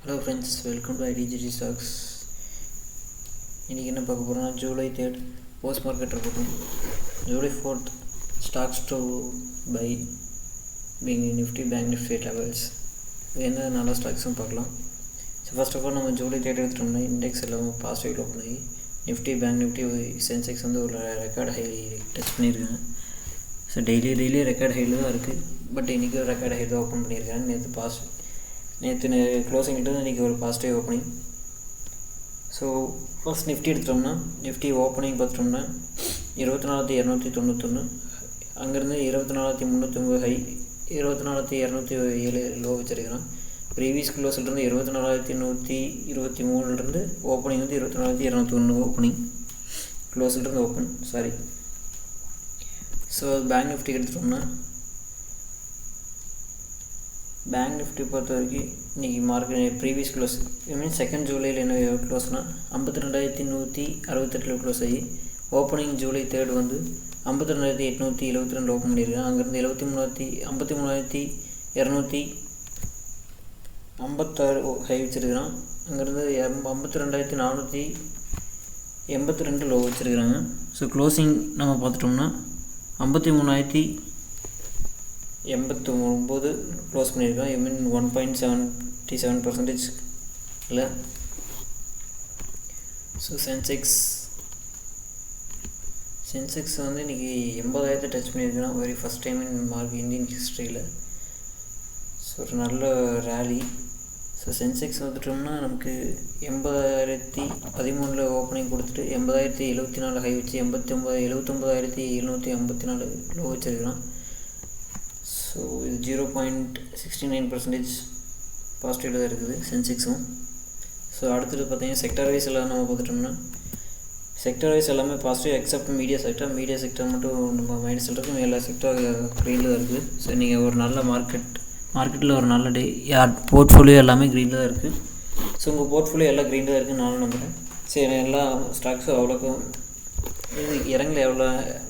Hello friends, welcome to IDGG Stocks. இன்றைக்கி என்ன பார்க்க போகிறோம்னா ஜூலை 3rd போஸ்ட் மார்க்கெட் ரிப்போர்ட்டும் July 4th stocks to buy பீங் நிஃப்டி பேங்க் நிஃப்டி லெவல்ஸ் என்ன நல்ல ஸ்டாக்ஸும் பார்க்கலாம். ஸோ ஃபர்ஸ்ட் ஆஃப் ஆல் நம்ம ஜூலை 3rd எடுத்துட்டோம்னா இண்டெக்ஸ் எல்லாம் பாசிட்டிவ் ஓப்பன் ஆகி நிஃப்டி பேங்க் நிஃப்டி சென்செக்ஸ் வந்து ஒரு ரெக்கார்ட் ஹை டச் பண்ணியிருக்காங்க. ஸோ டெய்லி ரெக்கார்ட் ஹையில் தான் இருக்குது. பட் இன்றைக்கி ஒரு ரெக்கார்ட் ஹை தான் ஓப்பன் பண்ணியிருக்காங்க. நேற்று க்ளோசிங்கிட்டு இன்றைக்கி ஒரு positive opening. So first Nifty எடுத்துட்டோம்னா நிஃப்டி ஓப்பனிங் பார்த்துட்டோம்னா 24,291, அங்கேருந்து 24,309 ஹை, 24,207 லோ வச்சுருக்கிறோம். ப்ரீவியஸ் க்ளோஸ்லேருந்து 24,123 ஓப்பனிங் வந்து 24,201 ஓப்பனிங் க்ளோஸ்லேருந்து open sorry. So bank Nifty எடுத்துட்டோம்னா பேங்க் நிஃப்டி பொறுத்த வரைக்கும் இன்றைக்கி மார்க்கெட் ப்ரீவியஸ் க்ளோஸ் செகண்ட் ஜூலையில் என்ன க்ளோஸ்னால் 52,168 க்ளோஸ் ஆகி ஓப்பனிங் ஜூலை 3rd வந்து 52,872 ஓப்பன் பண்ணியிருக்கேன். அங்கேருந்து 53,256 ஹை வச்சுருக்கிறான். அங்கேருந்து 52,482 லோ வச்சுருக்கிறாங்க. ஸோ க்ளோசிங் நம்ம பார்த்துட்டோம்னா 53,089 க்ளோஸ் பண்ணியிருக்கோம். 1.77% இல்லை. ஸோ சென்செக்ஸ் வந்து இன்றைக்கி 80,000 டச் பண்ணியிருக்கோம். Very first time in Indian ஹிஸ்ட்ரியில். ஸோ ஒரு நல்ல ரேலி. ஸோ சென்செக்ஸ் வந்துட்டோம்னா நமக்கு 80,013 ஓப்பனிங் கொடுத்துட்டு 80,074 ஹை வச்சு 79,754 லோ வச்சுருக்கிறோம். ஸோ இது 0.69% பாசிட்டிவில் தான் இருக்குது சென்செக்ஸும். ஸோ அடுத்தது பார்த்திங்கன்னா செக்டர் வைஸ் எல்லாம் நம்ம பார்த்துட்டோம்னா செக்டர் வைஸ் எல்லாமே பாசிட்டிவ் எக்ஸப்ட் மீடியா செக்டர் மட்டும் நம்ம மைனஸில் இருக்கும். எல்லா செக்டர் க்ரீனில் தான் இருக்குது. ஸோ நீங்கள் ஒரு நல்ல மார்க்கெட்டில் ஒரு நல்ல டே போர்ட்ஃபோலியோ எல்லாமே க்ரீனில் தான் இருக்குது. ஸோ உங்கள் போர்ட்ஃபோலியோ எல்லாம் க்ரீனில் தான் இருக்குதுன்னு நானும் நம்புகிறேன். சரி, எல்லா ஸ்டாக்ஸும் அவ்வளோக்கும் இது இறங்கல, எவ்வளோ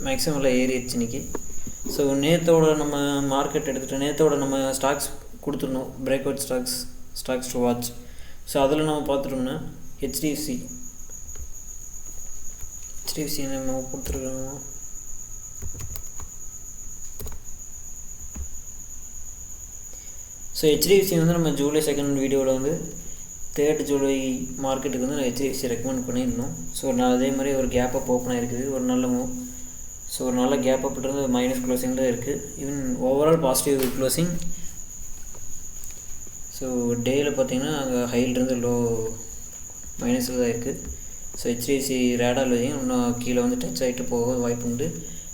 மேக்ஸிமம் எல்லாம் ஏறிடுச்சு இன்றைக்கி. ஸோ நேற்றோட நம்ம மார்க்கெட் எடுத்துகிட்டு நேற்றோட நம்ம ஸ்டாக்ஸ் கொடுத்துருந்தோம், break out stocks to watch. So அதில் நம்ம பார்த்துட்டோம்னா ஹெச்டிஎஃப்சி நம்ம கொடுத்துருக்கோம். ஸோ ஹெச்டிஎஃப்சி வந்து நம்ம ஜூலை 2nd வீடியோவில் வந்து 3rd ஜூலை மார்க்கெட்டுக்கு வந்து நான் ஹெச்டிஎஃப்சி ரெக்கமெண்ட் பண்ணியிருந்தோம். ஸோ நான் அதே மாதிரி ஒரு கேப் அப் ஓப்பன் ஆகிருக்குது, ஒரு நல்ல மூவ். ஸோ ஒரு நல்ல கேப் அப்ன்றது மைனஸ் க்ளோசிங்கில் இருக்குது. Even overall positive closing. So டேயில் பார்த்திங்கன்னா அங்கே ஹைலிருந்து லோ மைனஸில் தான் இருக்குது. ஸோ ஹெச்டிஎஃப்சி ரேடால் வச்சு இன்னும் கீழே வந்து டச் ஆகிட்டு போக வாய்ப்பு உண்டு.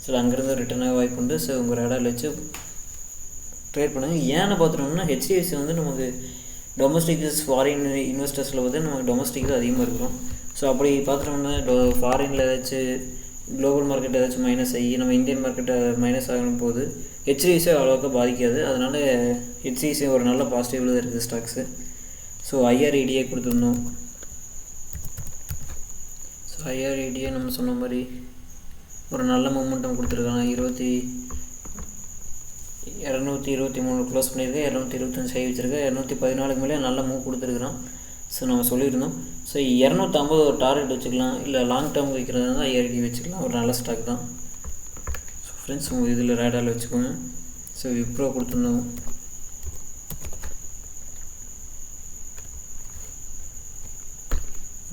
ஸோ அங்கேருந்து ரிட்டர்னாக வாய்ப்பு உண்டு. ஸோ உங்கள் ரேடால் வச்சு ட்ரேட் பண்ணுங்கள். ஏன்னு பார்த்துட்டோம்னா ஹெச்டிஎஃப்சி வந்து நமக்கு டொமஸ்டிக் ஃபாரின் இன்வெஸ்டர்ஸில் வந்து நமக்கு டொமஸ்டிக் தான் அதிகமாக இருக்கிறோம். ஸோ அப்படி பார்த்துட்டோம்னா ஃபாரினில் ஏதாச்சும் குளோபல் மார்க்கெட் ஏதாச்சும் மைனஸ் ஆகி நம்ம இந்தியன் மார்க்கெட்டை மைனஸ் ஆகும் போது ஹெச்டிஎஃப்சி அவ்வளோக்கா பாதிக்காது. அதனால் ஹெச்டிஎஃப்சி ஒரு நல்ல பாசிட்டிவில் தான் இருக்குது ஸ்டாக்ஸு. ஸோ ஐஆர்இடிஏ கொடுத்துருந்தோம். ஸோ ஐஆர்இடிஏ நம்ம சொன்ன மாதிரி ஒரு நல்ல மூமெண்டம் கொடுத்துருக்காங்க. 223 க்ளோஸ் பண்ணியிருக்கேன். 225 ஹை வச்சுருக்கேன். 214 மேலே நல்ல மூவ் கொடுத்துருக்குறோம். ஸோ நம்ம சொல்லியிருந்தோம். ஸோ 250 ஒரு டார்கெட் வச்சுக்கலாம், இல்லை லாங் டேர்ம் வைக்கிறது தான் ஐஆர்டி வச்சுக்கலாம். ஒரு நல்ல ஸ்டாக் தான். ஸோ ஃப்ரெண்ட்ஸ் உங்கள் இதில் ரேடால் வச்சுக்கோங்க. ஸோ விப்ரோ கொடுத்துருந்தோம்.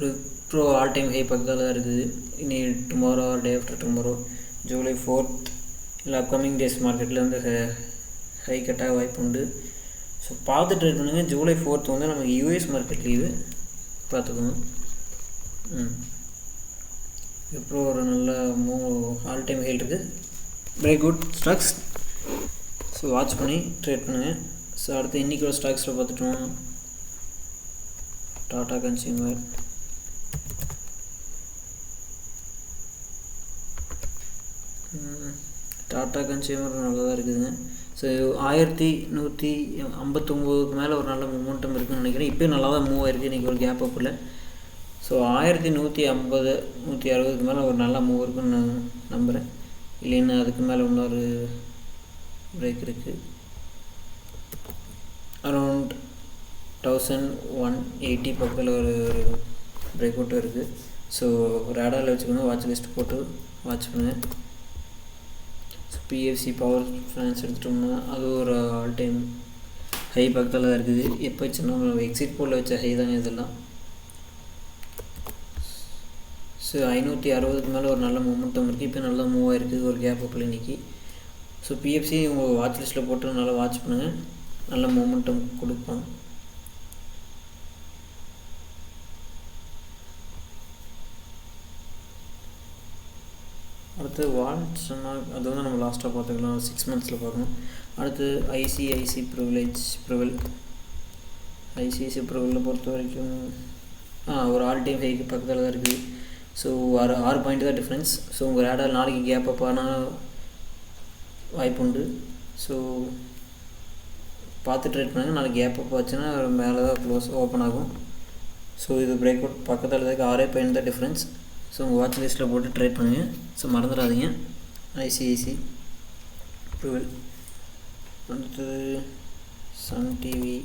விப்ரோ ஆல் டைம் ஹை பக்கத்தில் தான் இருக்குது. இனி tomorrow R day after tomorrow July 4th இல்லை அப்கமிங் டேஸ் மார்க்கெட்டில் வந்து ஹை கட்டாக வாய்ப்பு உண்டு. ஸோ பார்த்துட்டு இருக்கணுங்க. ஜூலை 4th வந்து நமக்கு யூஎஸ் மார்க்கெட் லீவு பார்த்துக்கோங்க. இப்போ ஒரு நல்ல ஆல் டைம் ஹைல் இருக்குது. Very good stocks. So watch பண்ணி ட்ரேட் பண்ணுங்கள். ஸோ அடுத்து இன்றைக்கி ஒரு ஸ்டாக்ஸில் பார்த்துட்டோம். டாடா கன்சியூமர் நல்லா தான் இருக்குதுங்க. ஸோ 1159 மேலே ஒரு நல்ல மூமெண்டம் இருக்குதுன்னு நினைக்கிறேன். இப்போயும் நல்லா தான் மூவ் ஆகிருக்கு. இன்றைக்கி ஒரு கேப் அப்பில். ஸோ 1150 160 மேலே ஒரு நல்ல மூவ் இருக்குன்னு நான் நம்புகிறேன். இல்லைன்னா அதுக்கு மேலே இன்னொரு பிரேக் இருக்குது. அரௌண்ட் 1180 பக்கத்தில் ஒரு பிரேக் அவுட்டும் இருக்குது. ஸோ ரேடாரில் வச்சுக்கோங்க, வாட்ச் லிஸ்ட் போட்டு வாட்ச் பண்ணுங்கள். ஸோ பிஎஃப்சி பவர் ஃபைனான்ஸ் எடுத்துட்டோம்னா அது ஒரு ஆல் டைம் ஹை பக்கத்தில் தான் இருக்குது. எப்போ வச்சுன்னா எக்ஸிட் போலில் வச்ச ஹை தாங்க இதெல்லாம். ஸோ 560க்கு மேலே ஒரு நல்ல மூமெண்டம் இருக்குது. இப்போ நல்லா மூவ் ஆகிருக்கு ஒரு கேப் அப்பில் இன்றைக்கி. ஸோ பிஎஃப்சி உங்கள் வாட்ச் லிஸ்ட்டில் போட்டு நல்லா வாட்ச் பண்ணுங்கள், நல்ல மூமெண்டம் கொடுப்பாங்க. அடுத்து வால்ட்ஸ்னால் அது வந்து நம்ம லாஸ்ட்டாக பார்த்துக்கலாம், 6 மந்த்ஸில் பார்க்கணும். அடுத்து ஐசிஐசி ப்ரிவல் பொறுத்த வரைக்கும் ஒரு ஆல் டைம் ஹைக்கு பக்கத்தில் தான் இருக்குது. ஸோ 6 பாயிண்ட் தான் டிஃப்ரென்ஸ். ஸோ உங்கள் ரேடார் நாளைக்கு கேப் அப் ஆனால் வாய்ப்பு உண்டு. ஸோ பார்த்து ட்ரேட் பண்ணுங்கள். நாளைக்கு கேப் அப் ஆச்சுன்னா மேலே தான் க்ளோஸ் ஓப்பன் ஆகும். ஸோ இது பிரேக் அவுட் பக்கத்தில் தான் 6 பாயிண்ட் தான் டிஃப்ரென்ஸ். ஸோ உங்கள் வாட்ச் லிஸ்ட்டில் போட்டு ட்ரேட் பண்ணுங்கள். ஸோ மறந்துடாதீங்க. ஐசிஐசி ப்ரிவல். அடுத்தது சன் டிவியில்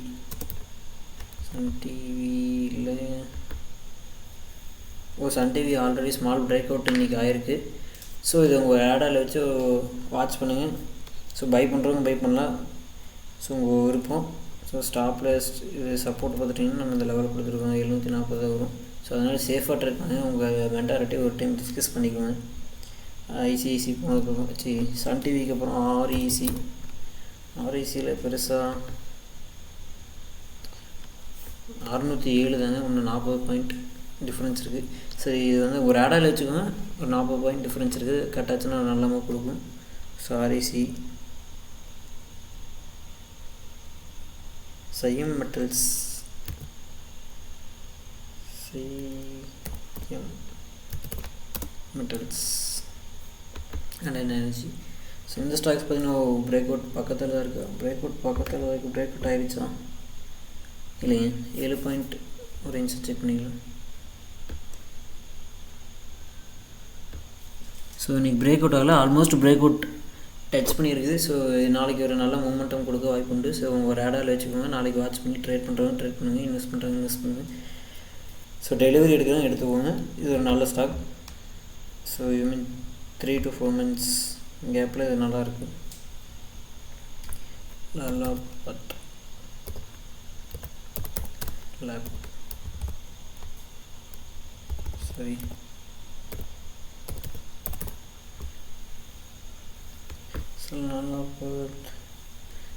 Sun TV already small break out இன்றைக்கி ஆகிருக்கு. ஸோ இது உங்கள் ரேடாரில் வச்சு வாட்ச் பண்ணுங்கள். ஸோ பை பண்ணுறவங்க பை பண்ணலாம். ஸோ உங்கள் விருப்பம். ஸோ ஸ்டாப்பில் இது சப்போர்ட் பார்த்துட்டிங்கன்னா நம்ம இந்த லெவல் கொடுத்துருக்கோம் 740 வரும். ஸோ அதனால் சேஃபாக ட்ரேட் பண்ணுங்கள். உங்கள் மென்டாலிட்டி ஒரு டைம் டிஸ்கஸ் பண்ணிக்கோங்க. ஐசிஐசி போனதுக்கப்புறம் சன் டிவிக்கு அப்புறம் ஆர்இசியில் பெருசாக 607 தாங்க, ஒன்று 40 பாயிண்ட் டிஃப்ரென்ஸ் இருக்குது. சரி, இது வந்து ஒரு ரேடாரில் வச்சுக்கோங்க, ஒரு 40 பாயிண்ட் டிஃப்ரென்ஸ் இருக்குது. கட்டாச்சுன்னா நல்லமாக கொடுக்கும். So REC. சையம் மெட்டல்ஸ் அண்ட் எனர்ஜி. ஸோ இந்த ஸ்டாக்ஸ் பார்த்தீங்கன்னா பிரேக் அவுட் பக்கத்தில் தான் இருக்குது. பிரேக் அவுட் ஆகிடுச்சா இல்லைங்க? 7 பாயிண்ட் ஒரு இன்ச்சு செக் பண்ணிக்கலாம். ஸோ இன்றைக்கி பிரேக் அவுட் ஆகலை, ஆல்மோஸ்ட் பிரேக் அவுட் டச் பண்ணியிருக்குது. ஸோ நாளைக்கு ஒரு நல்ல மூமெண்டம் கொடுக்க வாய்ப்பு உண்டு. ஸோ உங்கள் ரேடாரில் வச்சுக்கோங்க. நாளைக்கு வாட்ச் பண்ணி ட்ரேட் பண்ணுங்கள், இன்வெஸ்ட் பண்ணுங்கள். ஸோ டெலிவரி எடுக்கிறவங்க எடுத்துக்கோங்க. இது ஒரு நல்ல ஸ்டாக். ஸோ 3 to 4 months கேப்பில் இது நல்லாயிருக்கு. லேப் சரி.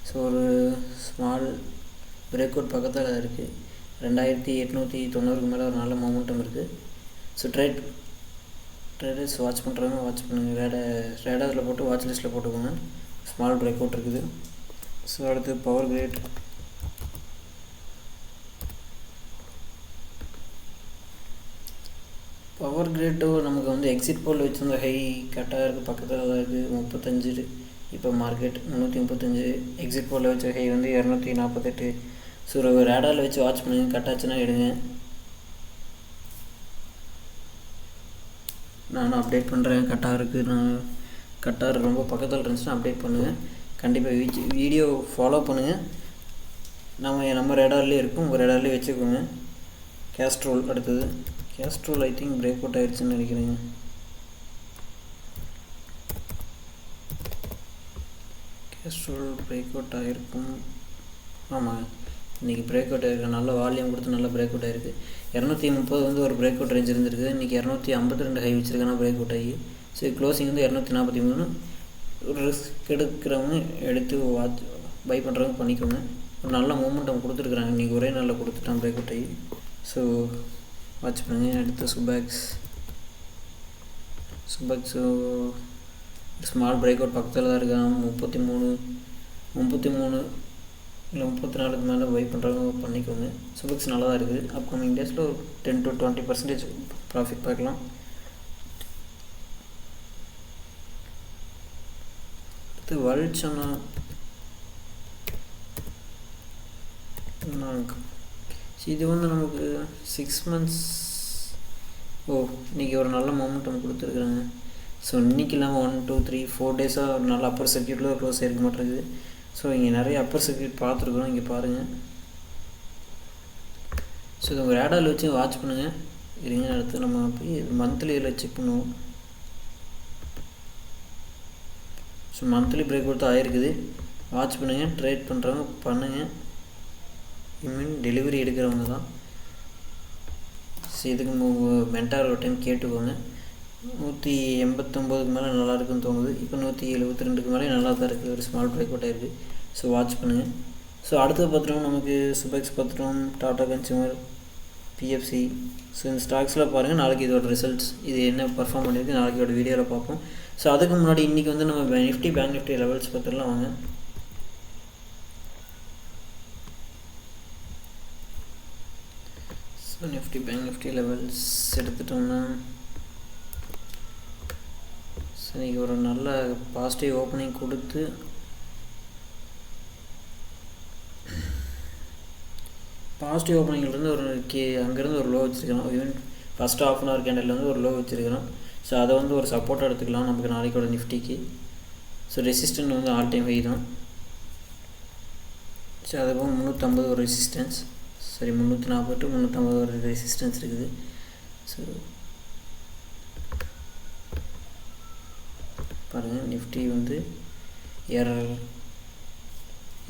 ஸோ ஒரு ஸ்மால் பிரேக் அவுட் பக்கத்தில் இருக்குது. 2890க்கு மேலே ஒரு நல்ல மொமெண்டம் இருக்குது. ஸோ ட்ரேடர்ஸ் வாட்ச் பண்ணுறவங்க வாட்ச் பண்ணுங்கள். ரேடாரில் போட்டு வாட்ச் லிஸ்ட்டில் போட்டுக்கோங்க. ஸ்மால் பிரேக் அவுட் இருக்குது. ஸோ அடுத்து பவர் கிரேட்டோ நமக்கு வந்து எக்ஸிட் போல் வச்சுருந்த ஹை கரெக்டாக இருக்குது, பக்கத்தில் தான் இருக்குது. 35 இப்போ மார்க்கெட் 335. எக்ஸிட் போலில் வச்ச ஹை வந்து 248. ஸோ ஒரு ரேடாரில் வச்சு வாட்ச் பண்ணுங்கள். கட்டாச்சுன்னா எடுங்க. நானும் அப்டேட் பண்ணுறேன். கட்டார் ரொம்ப பக்கத்தில் இருந்துச்சுன்னா அப்டேட் பண்ணுவேன். கண்டிப்பாக வீடியோ ஃபாலோ பண்ணுங்கள். நம்ம ரேடார்லேயே இருக்கும், உங்கள் ரேடார்லேயே வச்சுக்கோங்க. கேஸ்ட்ரோல் அடுத்தது. Castrol I think break out ஆகிடுச்சுன்னு நினைக்கிறேங்க. கேஸ்ட்ரோல் பிரேக் அவுட் ஆகிருக்கும். ஆமாம், இன்றைக்கி பிரேக் அவுட் ஆகிருக்கு. நல்ல வால்யூம் கொடுத்து நல்ல பிரேக் அவுட் ஆகிருக்கு. 230 வந்து ஒரு பிரேக் அவுட் ரேஞ்ச் இருந்திருக்கு. இன்றைக்கி 252 ஹை வச்சுருக்கேன்னா பிரேக் அவுட் ஆகி. ஸோ க்ளோசிங் வந்து 243. ஒரு ரிஸ்க் எடுக்கிறவங்க எடுத்து பை பண்ணுறவங்க பண்ணிக்கோங்க. ஒரு நல்ல மூமெண்டம் கொடுத்துருக்குறாங்க. இன்றைக்கி ஒரே நாளில் கொடுத்துட்டான் பிரேக் அவுட் ஆகி. ஸோ வாட்ச் பண்ணுங்கள். அடுத்து சுபாக்ஸ் ஸ்மால் பிரேக் அவுட் பக்கத்தில் தான் இருக்காங்க. 33 இல்லை 34க்கு மேலே பை பண்ணுறவங்க பண்ணிக்கோங்க. சுபாக்ஸ் நல்லா தான் இருக்குது. அப்கமிங் டேஸில் ஒரு 10 to 20% ப்ராஃபிட் பார்க்கலாம். அடுத்து வல்ச்சனா இது வந்து நமக்கு 6 months. இன்றைக்கி ஒரு நல்ல மொமெண்டம் கொடுத்துருக்குறாங்க. ஸோ இன்றைக்கி இல்லாமல் 1 2 3 4 டேஸாக ஒரு நல்ல அப்பர் சர்க்யூட்டில் க்ளோஸ் ஆகிருக்க மாட்டேங்குது. ஸோ இங்கே நிறைய அப்பர் சர்க்யூட் பார்த்துருக்குறோம். இங்கே பாருங்கள். ஸோ இது உங்கள் ரேடாரில் வச்சு வாட்ச் பண்ணுங்கள். இருங்க, அடுத்து நம்ம போய் மந்த்லியில் செக் பண்ணுவோம். ஸோ மந்த்லி பிரேக் அவுட் ஆகிருக்குது. வாட்ச் பண்ணுங்கள், ட்ரேட் பண்ணுறவங்க பண்ணுங்கள், மீன் டெலிவரி எடுக்கிறவங்க தான். ஸோ இதுக்கு மென்டார் ஒரு டைம் கேட்டுக்கோங்க. 189க்கு மேலே நல்லா இருக்குன்னு தோணுது. இப்போ 172க்கு மேலே நல்லா தான் இருக்குது. ஒரு ஸ்மால் பிரேக் அவுட் ஆகிருக்கு. ஸோ வாட்ச் பண்ணுங்கள். ஸோ அடுத்தது பார்த்துட்டோம் நமக்கு சுபெக்ஸ் பார்த்துட்டோம், டாடா கன்சியூமர், பிஎஃப்சி. ஸோ இந்த ஸ்டாக்ஸில் பாருங்கள், நாளைக்கு இதோட ரிசல்ட்ஸ் இது என்ன பர்ஃபார்ம் பண்ணியிருக்கு நாளைக்கு இதோட வீடியோவில் பார்ப்போம். ஸோ அதுக்கு முன்னாடி இன்றைக்கி வந்து நம்ம நிஃப்டி பேங்க் நிஃப்டி லெவல்ஸ் பார்த்துடலாம் வாங்க. So Nifty bank Nifty levels எடுத்துட்டோம்னா சரி, ஒரு நல்ல பாசிட்டிவ் ஓப்பனிங் கொடுத்து பாசிட்டிவ் ஓப்பனிங்லேருந்து ஒரு அங்கேருந்து ஒரு லோ வச்சுருக்கிறோம். Even first of an hour கேண்டல்லேருந்து ஒரு லோ வச்சுருக்கிறோம். ஸோ அதை வந்து ஒரு சப்போர்ட்டாக எடுத்துக்கலாம் நமக்கு நாளைக்கோட நிஃப்டிக்கு. ஸோ ரெசிஸ்டன்ட் வந்து ஆல் டைம் ஹை தான். ஸோ அதுவும் 350 ஒரு ரெசிஸ்டன்ஸ், சரி 340 to 350 ஒரு ரெசிஸ்டன்ஸ் இருக்குது. ஸோ பாருங்கள், நிஃப்டி வந்து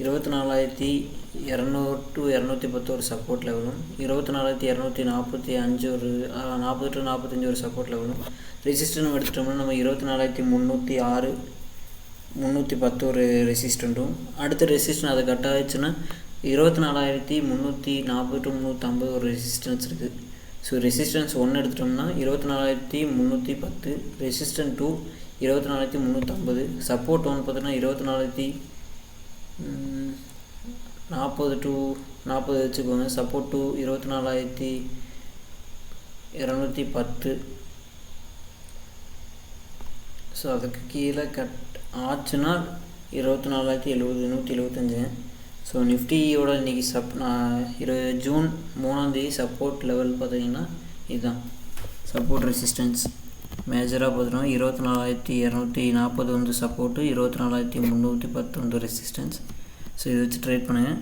24,200 to 210 ஒரு சப்போர்ட் லெவலும், 24,245 ஒரு 40 to 45 ஒரு சப்போர்ட் லெவலும், ரெசிஸ்டன்ட் எடுத்துட்டோம்னா நம்ம 24,306 310 ஒரு ரெசிஸ்டண்ட்டும். அடுத்த ரெசிஸ்டன்ட் அதை கட் ஆகிடுச்சுன்னா 24,340 to 350 ஒரு ரெசிஸ்டன்ஸ் இருக்குது. ஸோ ரெசிஸ்டன்ஸ் 1 எடுத்துட்டோம்னா 24,310, ரெசிஸ்டன்ட் 2 24,350, சப்போர்ட் 1 பார்த்தோன்னா 24,40 to 40 வச்சுக்கோங்க. சப்போர்ட் 2 24,210. ஸோ அதுக்கு கீழே கட் ஆச்சுன்னா 24,070 175. ஸோ நிஃப்டியோட இன்றைக்கி ஜூன் 3 சப்போர்ட் லெவல் பார்த்தீங்கன்னா இதுதான் சப்போர்ட் ரெசிஸ்டன்ஸ். மேஜராக பார்த்துட்டோம் 24,240 வந்து சப்போர்ட்டு, 24,310 வந்து ரெசிஸ்டன்ஸ். ஸோ இதை வச்சு ட்ரேட் பண்ணுங்கள்.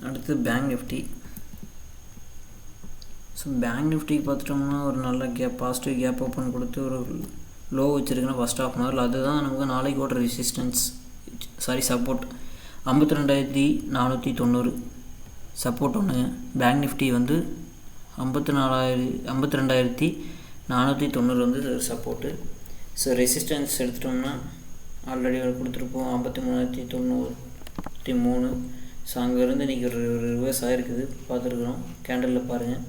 அடுத்து பேங்க் நிஃப்டி. ஸோ பேங்க் நிஃப்டிக்கு பார்த்துட்டோம்னா ஒரு நல்ல பாசிட்டிவ் கேப் ஓப்பன் கொடுத்து ஒரு லோ வச்சுருக்குன்னா ஃபஸ்ட் ஆஃப் அன் ஹவரில், அதுதான் நமக்கு நாளைக்கு ஓட ரெசிஸ்டன்ஸ், சப்போர்ட் 52,490 சப்போர்ட் ஒன்று. பேங்க் நிஃப்டி வந்து 52,490 வந்து சப்போர்ட்டு. ஸோ ரெசிஸ்டன்ஸ் எடுத்துட்டோம்னா ஆல்ரெடி கொடுத்துருப்போம் 53,993. ஸோ அங்கேருந்து இன்றைக்கி ஒரு ரிவர்ஸ் ஆகிருக்குது பார்த்துருக்குறோம், கேண்டலில் பாருங்கள்.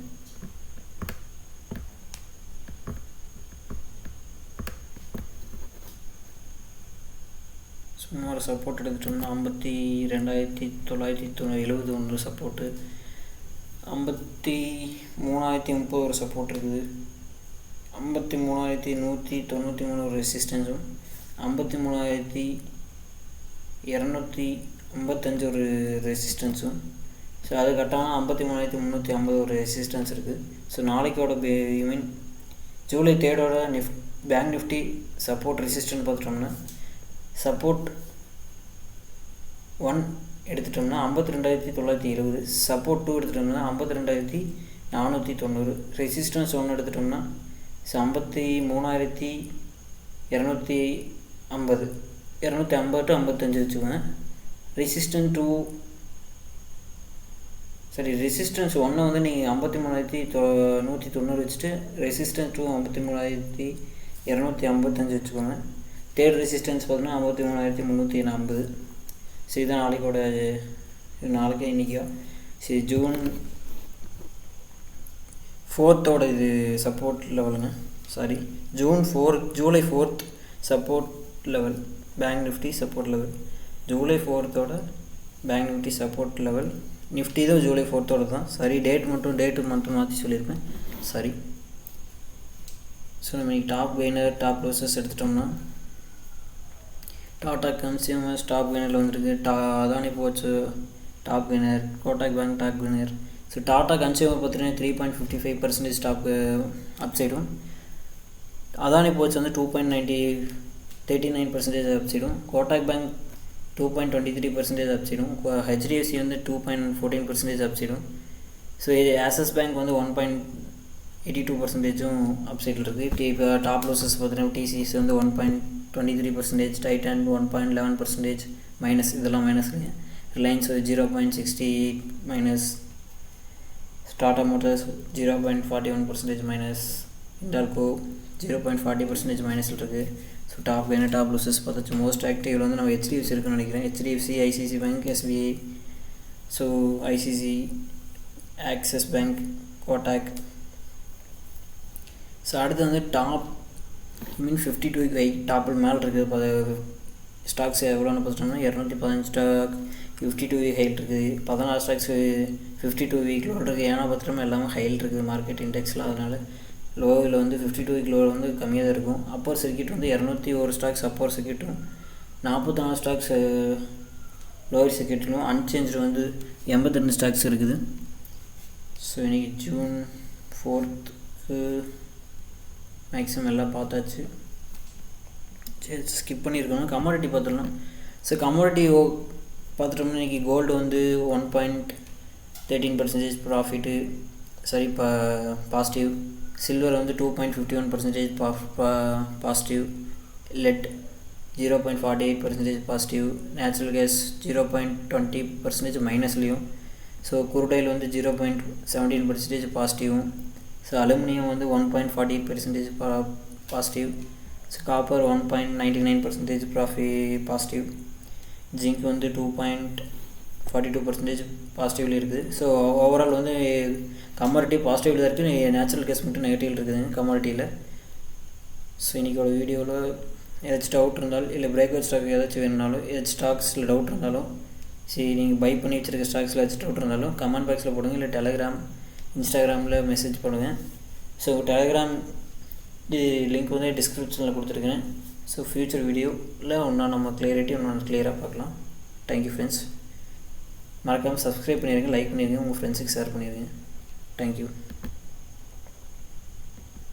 சும்மா ஒரு சப்போர்ட் எடுத்துட்டோம்னா 52,970 ஒன்று சப்போர்ட்டு, 53,030 ஒரு சப்போர்ட் இருக்குது, 53,193 ஒரு ரெசிஸ்டன்ஸும், 53,255 ஒரு ரெசிஸ்டன்ஸும். ஸோ அது கட்டாமல் 53,350 ஒரு ரெசிஸ்டன்ஸ் இருக்குது. ஸோ நாளைக்கோட mean July 3 bank Nifty support resistance பார்த்துட்டோம்னா சப்போர்ட் 1 எடுத்துட்டோம்னா 52,970, சப்போர்ட் 2 எடுத்துட்டோம்னா 52,490, ரெசிஸ்டன்ஸ் 1 எடுத்துட்டோம்னா 53,250 to 55 வச்சுக்கோங்க. ரெசிஸ்டன்ஸ் 1 வந்து நீங்கள் 53,190 வச்சுட்டு ரெசிஸ்டன்ஸ் 2 53,255 வச்சுக்கோங்க. தேர்ட் ரெசிஸ்டன்ஸ் பார்த்தீங்கன்னா 53,340. ஸோ இதுதான் நாளைக்கு இன்றைக்கோ சரி ஜூன் 4 இது சப்போர்ட் லெவலுங்க. July 4 support level bank Nifty support level. July 4 bank Nifty support level. Nifty தான் ஜூலை 4 தான். சரி, டேட்டு மட்டும் மாற்றி சொல்லியிருப்பேன், சரி. ஸோ நம்ம இன்றைக்கி டாப் கெய்னர் டாப் லாஸஸ் எடுத்துட்டோம்னா டாடா கன்சியூமர்ஸ் டாப் கெய்னரில் வந்துருக்கு, அதானி போச்சு top gainer, Kotak bank top gainer. So Tata consumer பார்த்தீங்கன்னா 3.55% டாப் அப்சைடும், அதானி போச்சு வந்து 2.39% அப்சைடும், கோட்டாக் பேங்க் 2.23% அப்சைடும், ஹெச்டிஎஃப்சி வந்து 2.14% அப்சைடும், ஸோ இது ஆக்சிஸ் பேங்க் வந்து 1.82% அப்சைடில் இருக்குது. இப்போ டாப் லாஸஸ் பார்த்தீங்கன்னா டிசிஎஸ் வந்து 1.23%, டைட்டன் 1.11% மைனஸ், இதெல்லாம் மைனஸ்ங்க. Reliance 0.68 minus, Tata Motors 0.41% minus, Hindalco 0.40% மைனஸில் இருக்குது. ஸோ டாப் என்ன டாப் லாஸஸ் பார்த்தாச்சு. மோஸ்ட் ஆக்டிவில் வந்து நம்ம ஹெச்டிஎஃப்சி இருக்குன்னு நினைக்கிறேன். HDFC, ICICI bank, SBI, so ICICI, Axis bank, Kotak. So அடுத்து வந்து டாப் 52 வீக் ஹை டாப்பில் மேலே இருக்குது. ஸ்டாக்ஸ் எவ்வளோன்னு பார்த்துட்டோம்னா 215 ஸ்டாக் 52 வீக் ஹைல் இருக்குது. 14 ஸ்டாக்ஸ் 52 வீக் லோவில் இருக்குது. ஏன்னா பார்த்துட்டோம்னா எல்லாமே ஹைல் இருக்குது மார்க்கெட் இண்டெக்ஸில். அதனால் லோவில் வந்து 52 வீக் லோவில் வந்து கம்மியாக தான் இருக்கும். அப்பர் சர்க்கியூட் வந்து 201 ஸ்டாக்ஸ் அப்பர் சர்க்கியூட்டும் 44 ஸ்டாக்ஸ் லோவர் சர்க்கியூட்லும், அன்சேஞ்சு வந்து 82 ஸ்டாக்ஸ் இருக்குது. ஸோ இன்றைக்கி June 4th மேக்ஸிமம் எல்லாம் பார்த்தாச்சு. சரி, ஸ்கிப் பண்ணியிருக்கோம். கமாடிட்டி பார்த்துடலாம். ஸோ கமாடிட்டி பார்த்துட்டோம்னா இன்றைக்கி கோல்டு வந்து 1.13% ப்ராஃபிட்டு, சரி பாசிட்டிவ். சில்வர் வந்து 2.51% positive. Lead 0.48% positive. Natural gas 0.20% மைனஸ்லேயும். ஸோ குருடைல் வந்து 0.17% பாசிட்டிவும். ஸோ அலுமினியம் வந்து 1.48% positive. So copper 1.99% positive. Zinc வந்து 2.42% பாசிட்டிவில் இருக்குது. ஸோ ஓவரால் வந்து கமாடிட்டி பாசிட்டிவில் தான் இருக்குது. நேச்சுரல் கேஸ் மட்டும் நெகட்டிவில் இருக்குதுங்க கமாடிட்டியில். ஸோ இன்றைக்கோட வீடியோவில் ஏதாச்சும் டவுட் இருந்தாலும், இல்லை பிரேக்அவுட் ஸ்டாக் ஏதாச்சும் வேணுனாலும், ஏதாச்சும் ஸ்டாக்ஸில் டவுட் இருந்தாலும், சரி நீங்கள் பை பண்ணி வச்சுருக்க ஸ்டாக்ஸில் ஏதாச்சும் டவுட் இருந்தாலும் கமெண்ட் பாக்ஸில் போடுங்க. இல்லை டெலகிராம், இன்ஸ்டாகிராமில் மெசேஜ் பண்ணுங்கள். ஸோ டெலகிராம் லிங்க் வந்து டிஸ்கிரிப்ஷனில் கொடுத்துருக்கேன். ஸோ ஃப்யூச்சர் வீடியோவில் இன்னும் நம்ம கிளியராக பார்க்கலாம். Thank you friends. மறக்காமல் சப்ஸ்கிரைப் பண்ணிடுங்க, லைக் பண்ணிடுங்க, உங்கள் ஃப்ரெண்ட்ஸுக்கு ஷேர் பண்ணிடுங்க. தேங்க்யூ.